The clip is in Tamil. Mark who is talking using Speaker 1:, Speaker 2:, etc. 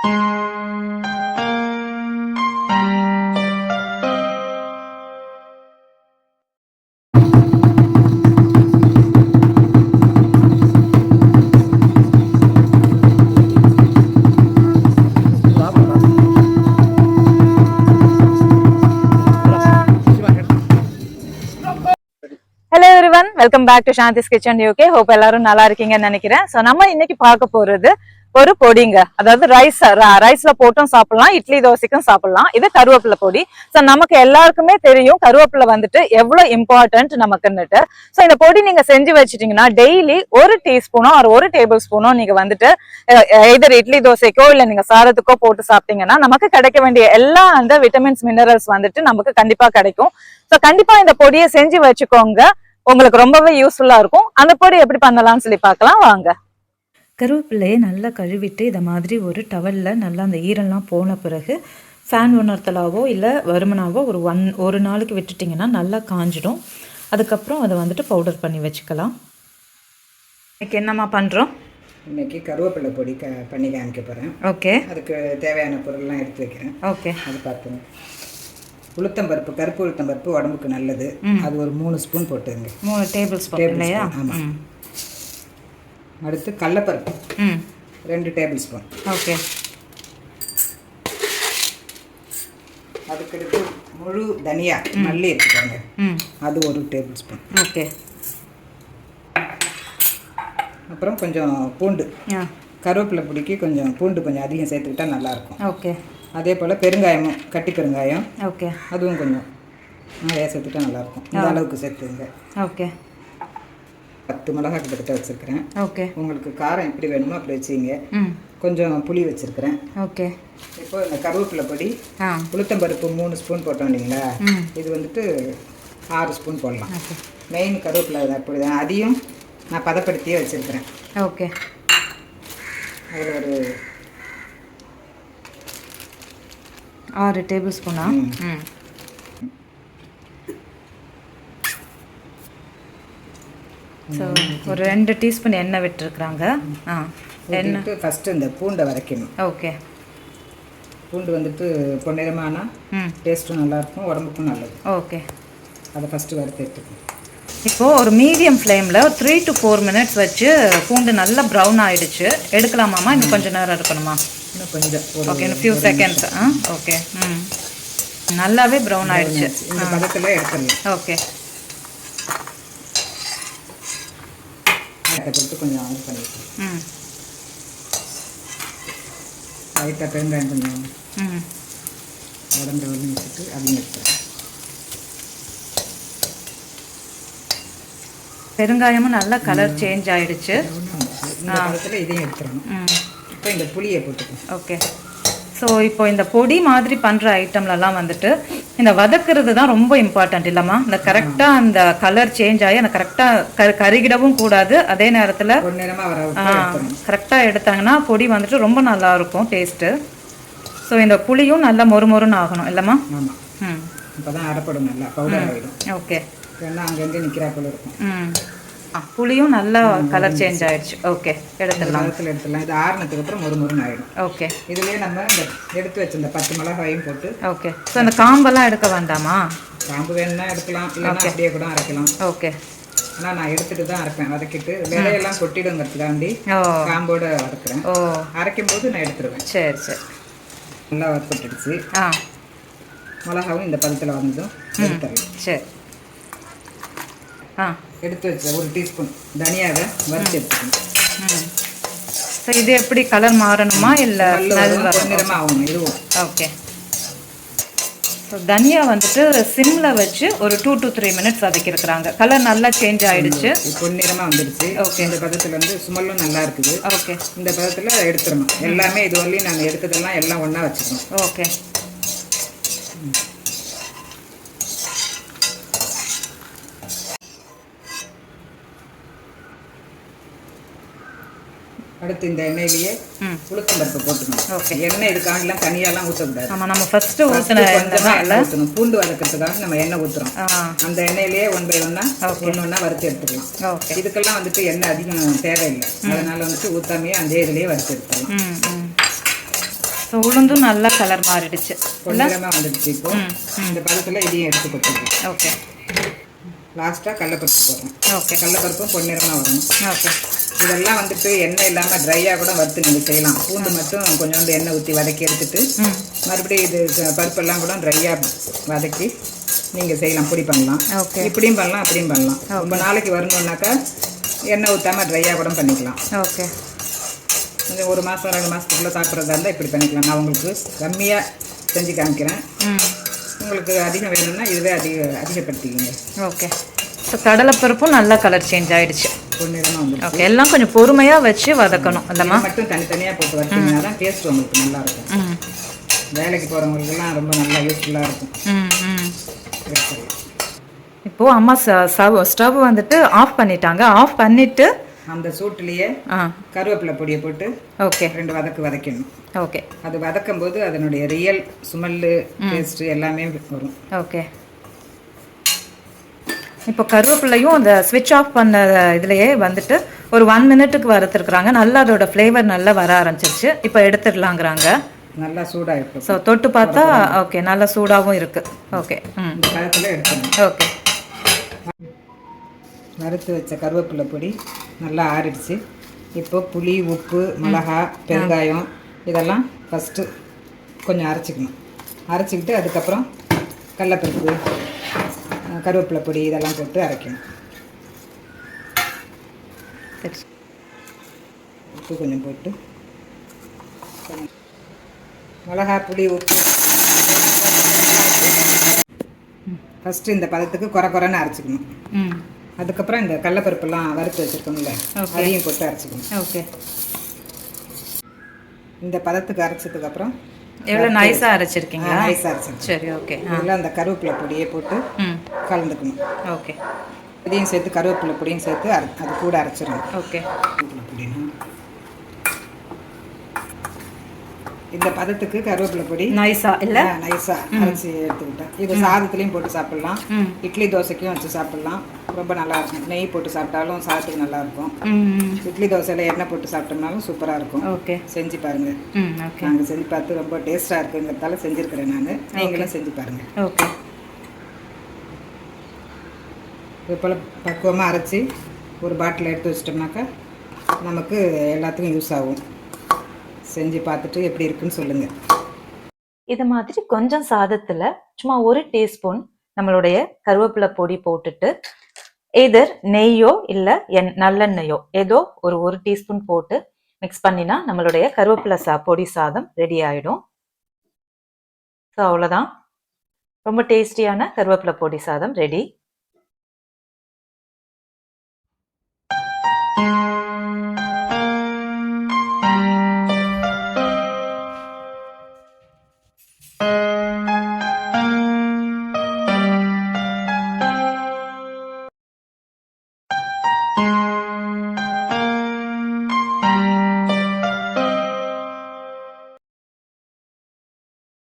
Speaker 1: Welcome back to Shanthi's kitchen UK. Hope எல்லாரும் நல்லா இருக்கீங்கன்னு நினைக்கிறேன். சோ நம்ம இன்னைக்கு பார்க்க போறது ஒரு பொடிங்க, அதாவது ரைஸ்ல போட்டும் சாப்பிடலாம், இட்லி தோசைக்கும் சாப்பிடலாம். இது கருவேப்பிலை பொடி. சோ நமக்கு எல்லாருக்குமே தெரியும் கருவேப்பிலை வந்துட்டு எவ்வளவு இம்பார்ட்டன்ட் நமக்குன்னுட்டு. சோ இந்த பொடி நீங்க செஞ்சு வச்சுட்டீங்கன்னா டெய்லி ஒரு டீஸ்பூனோ ஒரு டேபிள் ஸ்பூனோ நீங்க வந்துட்டு எதர் இட்லி தோசைக்கோ இல்ல நீங்க சாதத்துக்கோ போட்டு சாப்பிட்டீங்கன்னா நமக்கு கிடைக்க வேண்டிய எல்லா அந்த விட்டமின்ஸ் மினரல்ஸ் வந்துட்டு நமக்கு கண்டிப்பா கிடைக்கும். சோ கண்டிப்பா இந்த பொடியை செஞ்சு வச்சுக்கோங்க, உங்களுக்கு ரொம்பவே யூஸ்ஃபுல்லா இருக்கும். அந்த பொடி எப்படி பண்ணலாம்னு சொல்லி பார்க்கலாம் வாங்க.
Speaker 2: கருவேப்பிலையை நல்லா கழுவிட்டு இதை மாதிரி ஒரு டவலில் நல்லா அந்த ஈரெல்லாம் போன பிறகு ஃபேன் உணர்த்தலாவோ இல்லை வருமனாவோ ஒரு நாளைக்கு விட்டுட்டிங்கன்னா நல்லா காஞ்சிடும். அதுக்கப்புறம் அதை வந்துட்டு பவுடர் பண்ணி வச்சுக்கலாம்.
Speaker 1: இன்னைக்கு என்னம்மா பண்ணுறோம்?
Speaker 3: இன்றைக்கி கருவேப்பிலை பொடி பண்ணி காமிக்க போகிறேன்.
Speaker 1: ஓகே,
Speaker 3: அதுக்கு தேவையான பொருள்லாம் எடுத்து வைக்கிறேன்.
Speaker 1: ஓகே,
Speaker 3: அது பார்த்துங்க. உளுத்தம்பருப்பு, கருப்பு உளுத்தம்பருப்பு உடம்புக்கு நல்லது. அது ஒரு 3 ஸ்பூன் போட்டுங்க.
Speaker 1: 3 டேபிள் ஸ்பூன் இல்லையா?
Speaker 3: ஆமாம். அடுத்து கடலைப்பருப்பு 2 டேபிள் ஸ்பூன்.
Speaker 1: ஓகே.
Speaker 3: அதுக்கடுத்து முழு தனியா மல்லி எடுத்துக்கோங்க, அது 1 டேபிள் ஸ்பூன்.
Speaker 1: ஓகே.
Speaker 3: அப்புறம் கொஞ்சம் பூண்டு, கருவேப்பிலை பொடிக்கு கொஞ்சம் பூண்டு கொஞ்சம் அதிகம் சேர்த்துக்கிட்டா நல்லாயிருக்கும்.
Speaker 1: ஓகே.
Speaker 3: அதே போல் பெருங்காயமும், கட்டி பெருங்காயம்,
Speaker 1: ஓகே, அதுவும்
Speaker 3: கொஞ்சம் நிறையா சேர்த்துட்டா நல்லாயிருக்கும். இந்த அளவுக்கு சேர்த்துங்க.
Speaker 1: ஓகே.
Speaker 3: 10 மிளகாய் கிட்ட வச்சுருக்கிறேன்.
Speaker 1: ஓகே.
Speaker 3: உங்களுக்கு காரம் எப்படி வேணுமோ அப்படி வச்சுங்க. கொஞ்சம் புளி வச்சுருக்கிறேன்.
Speaker 1: ஓகே.
Speaker 3: இப்போ இந்த கருவேப்பிலை பொடி, உளுத்தம்பருப்பு 3 ஸ்பூன் போட்டோம் இல்லைங்களா, இது வந்துட்டு 6 ஸ்பூன் போடலாம். மெயின் கருவேப்பிலை பொடி தான், அதையும் நான் பதப்படுத்தியே வச்சுருக்கிறேன்.
Speaker 1: ஓகே.
Speaker 3: அதில் ஒரு
Speaker 1: 6 டேபிள் ஸ்பூனா? ஸோ ஒரு 2 டீஸ்பூன் எண்ணெய் விட்டுருக்குறாங்க.
Speaker 3: எண்ணெய் ஃபஸ்ட்டு இந்த பூண்டை வரைக்கணும்.
Speaker 1: ஓகே.
Speaker 3: பூண்டு வந்துட்டு பொன்னிறமானா டேஸ்ட்டும் நல்லாயிருக்கும், உடம்புக்கும் நல்லது.
Speaker 1: ஓகே.
Speaker 3: அதை ஃபஸ்ட்டு வறுத்து எடுத்துக்கணும்.
Speaker 1: இப்போது ஒரு மீடியம் ஃப்ளேமில் 3 to 4 மினிட்ஸ் வச்சு பூண்டு நல்லா ப்ரௌன் ஆகிடுச்சு. எடுக்கலாமாம்மா? இன்னும் கொஞ்சம் நேரம் இருக்கணுமா?
Speaker 3: இன்னும் கொஞ்சம்.
Speaker 1: ஓகே, இன்னும் ஃபியூ செகண்ட்ஸ். ஓகே. நல்லாவே ப்ரௌன் ஆகிடுச்சு.
Speaker 3: இந்த பதத்தில் எடுத்துடலாம்.
Speaker 1: ஓகே.
Speaker 3: கொடுத்து கொஞ்சம் இது பண்ணிக்கலாம். லைட்டாக பெருங்காயம் கொஞ்சம் உடம்பு வந்து வச்சுட்டு அதையும் எடுத்துக்கலாம்.
Speaker 1: பெருங்காயமும் நல்லா கலர் சேஞ்ச் ஆகிடுச்சு.
Speaker 3: இந்த பதத்தில் இதையும் எடுத்துடணும். இப்போ இந்த புளியை போட்டுக்கணும்.
Speaker 1: ஓகே. ஸோ இப்போ இந்த பொடி மாதிரி பண்ணுற ஐட்டம்லலாம் வந்துட்டு இந்த வதக்குறது தான் ரொம்ப இம்பார்ட்டன்ட் இல்லைம்மா? இந்த கரெக்டாக அந்த கலர் சேஞ்ச் ஆகி அந்த கரெக்டாக கருகிடவும் கூடாது. அதே நேரத்தில் கரெக்டாக எடுத்தாங்கன்னா பொடி வந்துட்டு ரொம்ப நல்லாயிருக்கும் டேஸ்ட்டு. ஸோ இந்த புளியும் நல்லா மொறுமொறுன்னு ஆகணும் இல்லைம்மா?
Speaker 3: ஆமாம். இப்போ தான் அரைப்படும், நல்லா பவுடர் ஆகிடும்.
Speaker 1: ஓகே.
Speaker 3: ஏன்னா அங்கங்கே நிற்கிறா போல இருக்கும்.
Speaker 1: புளியும் நல்லா கலர் சேஞ்ச் ஆயிடுச்சு. ஓகே, எடுத்துடலாம்.
Speaker 3: எடுத்துடலாம். இது ஆறுனதுக்கு அப்புறம் மொறுமொறுன்னு ஆகிடும்.
Speaker 1: ஓகே.
Speaker 3: இதுலேயே நம்ம இந்த எடுத்து வச்சிருந்த 10 மிளகாயும் போட்டு.
Speaker 1: ஓகே. ஸோ அந்த காம்பெல்லாம் எடுக்க வேண்டாமா?
Speaker 3: காம்பு வேணும்னா எடுக்கலாம், இல்லைன்னா அப்படியே கூட அரைக்கலாம்.
Speaker 1: ஓகே.
Speaker 3: ஆனால் நான் எடுத்துட்டு தான் அரைப்பேன். வதக்கிட்டு விலையெல்லாம் கொட்டிடுங்கிறதுக்காண்டி காம்போடு வதக்குறேன். அரைக்கும் போது நான் எடுத்துருவேன்.
Speaker 1: சரி சரி.
Speaker 3: நல்லா வதக்கிடுச்சு. மிளகாவும் இந்த பதத்தில் வந்ததும் எடுத்துடலாம்.
Speaker 1: சரி.
Speaker 3: எடுத்து வச்ச 1 டீஸ்பூன் தனியாவை வறுத்து எடுத்துக்கணும்.
Speaker 1: ஸோ இது எப்படி கலர் மாறணுமா இல்லை
Speaker 3: பொன்னிறமாக ஆகணும் இதுவும்?
Speaker 1: ஓகே. ஸோ தனியா வந்துட்டு சிம்மில் வச்சு ஒரு 2 to 3 மினிட்ஸ் வதக்கிருக்கிறாங்க. கலர் நல்லா சேஞ்ச் ஆகிடுச்சு,
Speaker 3: பொன்னிறமாக வந்துடுச்சு. ஓகே. இந்த பதத்தில் வந்து ஸ்மெல்லும் நல்லா இருக்குது.
Speaker 1: ஓகே.
Speaker 3: இந்த பதத்தில் எடுத்துடணும். எல்லாமே இது வரலையும் நாங்கள் எடுத்ததெல்லாம் எல்லாம் ஒன்றா வச்சுக்கணும்.
Speaker 1: ஓகே.
Speaker 3: அடுத்து இந்த எண்ணெயிலேயே உளுத்தம்பருப்பு போட்டுக்கணும். ஓகே. எண்ணெய் இதுக்காகலாம் தனியாலாம் ஊற்றக்கூடாது.
Speaker 1: ஆமாம், நம்ம ஃபஸ்ட்டு ஊற்றணும்.
Speaker 3: பூண்டு வதக்கிறதுக்காக நம்ம எண்ணெய் ஊற்றுறோம். அந்த எண்ணெயிலேயே 1 by 1 ஒன்றா வறுத்து எடுத்துக்கலாம். ஓகே. இதுக்கெல்லாம் வந்துட்டு எண்ணெய் அதிகம் தேவையில்லை, அதனால் வந்துட்டு ஊற்றாமையே அந்த இதுலேயே வறுத்து எடுத்துக்கலாம்.
Speaker 2: ஸோ உளுந்தும் நல்லா கலர் மாறிடுச்சு.
Speaker 3: பொன்னிறமாக வந்துடுச்சு. இப்போ இந்த பதத்தில் இதையும் எடுத்து கொடுத்துருக்கோம்.
Speaker 2: ஓகே.
Speaker 3: லாஸ்ட்டாக கடலைப்பருப்பு போடுறோம்.
Speaker 2: ஓகே.
Speaker 3: கடலைப்பருப்பும் பொன்னிறமாக வரணும்.
Speaker 2: ஓகே.
Speaker 3: இதெல்லாம் வந்துட்டு எண்ணெய் இல்லாமல் ட்ரையாக கூட வறுத்து நீங்கள் செய்யலாம். பூண்டு மட்டும் கொஞ்சோண்டு எண்ணெய் ஊற்றி வதக்கி எடுத்துட்டு மறுபடியும் இது பருப்பெல்லாம் கூட ட்ரையாக வதக்கி நீங்கள் செய்யலாம். பொடி பண்ணலாம்.
Speaker 2: ஓகே.
Speaker 3: இப்படியும் பண்ணலாம், அப்படியும் பண்ணலாம். ரொம்ப நாளைக்கு வரணுன்னாக்கா எண்ணெய் ஊற்றாமல் ட்ரையாக கூட பண்ணிக்கலாம்.
Speaker 2: ஓகே.
Speaker 3: கொஞ்சம் 1 மாதம் 2 மாதத்துக்குள்ளே சாப்பிட்றதா இருந்தால் இப்படி பண்ணிக்கலாம். நான் உங்களுக்கு கம்மியாக செஞ்சு காமிக்கிறேன். உங்களுக்கு அதிகம் வேணும்னா இதுவே அதிகப்படுத்திக்கோங்க.
Speaker 2: ஓகே. ஸோ கடலைப்பருப்பும் நல்லா கலர் சேஞ்ச் ஆகிடுச்சு.
Speaker 3: பொன்னிறமாக வந்து
Speaker 2: ஓகே. எல்லாம் கொஞ்சம் பொறுமையாக வச்சு வதக்கணும் இல்லைம்மா?
Speaker 3: மட்டும் தனித்தனியாக போட்டு வச்சிங்கன்னா தான் டேஸ்ட் உங்களுக்கு நல்லாயிருக்கும். வேலைக்கு போகிறவங்களுக்கெல்லாம் ரொம்ப நல்லா யூஸ்ஃபுல்லாக இருக்கும்.
Speaker 2: இப்போது அம்மா ஸ்டவ் வந்துட்டு ஆஃப் பண்ணிட்டாங்க. ஆஃப் பண்ணிவிட்டு
Speaker 3: அந்த சூட்டுலேயே கருவேப்பிலை பொடியை போட்டு
Speaker 2: ஓகே
Speaker 3: 2 வதக்கணும்.
Speaker 2: ஓகே.
Speaker 3: அது வதக்கும் போது அதனுடைய ரியல் ஸ்மெல்லு டேஸ்ட்டு எல்லாமே வரும்.
Speaker 2: ஓகே. இப்போ கருவேப்பிலையும் அந்த ஸ்விட்ச் ஆஃப் பண்ண இதுலேயே வந்துட்டு ஒரு 1 மினிட்டுக்கு வறுத்துருக்குறாங்க. நல்லா அதோட ஃப்ளேவர் நல்லா வர ஆரம்பிச்சிருச்சு. இப்போ எடுத்துடலாங்கிறாங்க.
Speaker 3: நல்லா சூடாக இருக்கும்.
Speaker 2: ஸோ தொட்டு பார்த்தா ஓகே நல்லா சூடாகவும் இருக்குது. ஓகே.
Speaker 3: இந்த பழத்தில் எடுக்கணும்.
Speaker 2: ஓகே.
Speaker 3: வறுத்து வச்ச கருவேப்பிலை பொடி நல்லா ஆறிடுச்சு. இப்போ புளி, உப்பு, மிளகா, பெருங்காயம் இதெல்லாம் ஃபஸ்ட்டு கொஞ்சம் அரைச்சிக்கணும். அரைச்சிக்கிட்டு அதுக்கப்புறம் கடலைப்பருப்பு, கருவேப்பிலை பொடி இதெல்லாம் போட்டு அரைக்கணும். உப்பு கொஞ்சம் போட்டு மிளகா, புளி, உப்பு ஃபஸ்ட்டு இந்த பதத்துக்கு குறைன்னு அரைச்சிக்கணும். அதுக்கப்புறம் இந்த கடலைப்பருப்பெல்லாம் வறுத்து வச்சுருக்கோம்ல அதையும் போட்டு அரைச்சிக்கணும்.
Speaker 2: ஓகே.
Speaker 3: இந்த பதத்துக்கு அரைச்சதுக்கப்புறம்
Speaker 2: எவ்வளோ நைஸாக அரைச்சிருக்கீங்க?
Speaker 3: நைஸாக அரைச்சிருக்கேன்.
Speaker 2: சரி. ஓகே.
Speaker 3: இதில் அந்த கருவேப்பிலை பொடியை போட்டு கலந்துக்கணும்.
Speaker 2: ஓகே.
Speaker 3: இதையும் சேர்த்து கருவேப்பிலை பொடியும் சேர்த்து அது கூட அரைச்சிடணும்.
Speaker 2: ஓகே.
Speaker 3: பொடினா இந்த பதத்துக்கு கருவேப்பிலை பொடி
Speaker 2: நைஸாக இல்லை
Speaker 3: நைஸாக அரைச்சி எடுத்துக்கிட்டேன். இது சாதத்துலேயும் போட்டு சாப்பிட்லாம், இட்லி தோசைக்கும் வச்சு சாப்பிட்லாம். ரொம்ப நல்லாயிருக்கும். நெய் போட்டு சாப்பிட்டாலும் சாதத்துக்கு நல்லாயிருக்கும். இட்லி தோசையில் எண்ணெய் போட்டு சாப்பிட்டோம்னாலும் சூப்பராக இருக்கும்.
Speaker 2: ஓகே.
Speaker 3: செஞ்சு பாருங்கள். நாங்கள் செஞ்சு பார்த்து ரொம்ப டேஸ்ட்டாக இருக்குங்கிறதால செஞ்சுருக்கிறேன். நான் நீங்களும் செஞ்சு பாருங்கள்.
Speaker 2: ஓகே.
Speaker 3: இது போல் பக்குவமாக அரைச்சி ஒரு பாட்டில் எடுத்து வச்சிட்டோம்னாக்கா நமக்கு எல்லாத்துக்கும் யூஸ் ஆகும். செஞ்சு பார்த்துட்டு எப்படி இருக்குன்னு சொல்லுங்கள்.
Speaker 1: இது மாதிரி கொஞ்சம் சாதத்தில் சும்மா 1 டீஸ்பூன் நம்மளுடைய கருவேப்பிலை பொடி போட்டுட்டு எதர் நெய்யோ இல்லை நல்லெண்ணெயோ ஏதோ ஒரு டீஸ்பூன் போட்டு மிக்ஸ் பண்ணினா நம்மளுடைய கருவேப்பிலை பொடி சாதம் ரெடி ஆகிடும். ஸோ அவ்வளோதான். ரொம்ப டேஸ்டியான கருவேப்பிலை பொடி சாதம் ரெடி.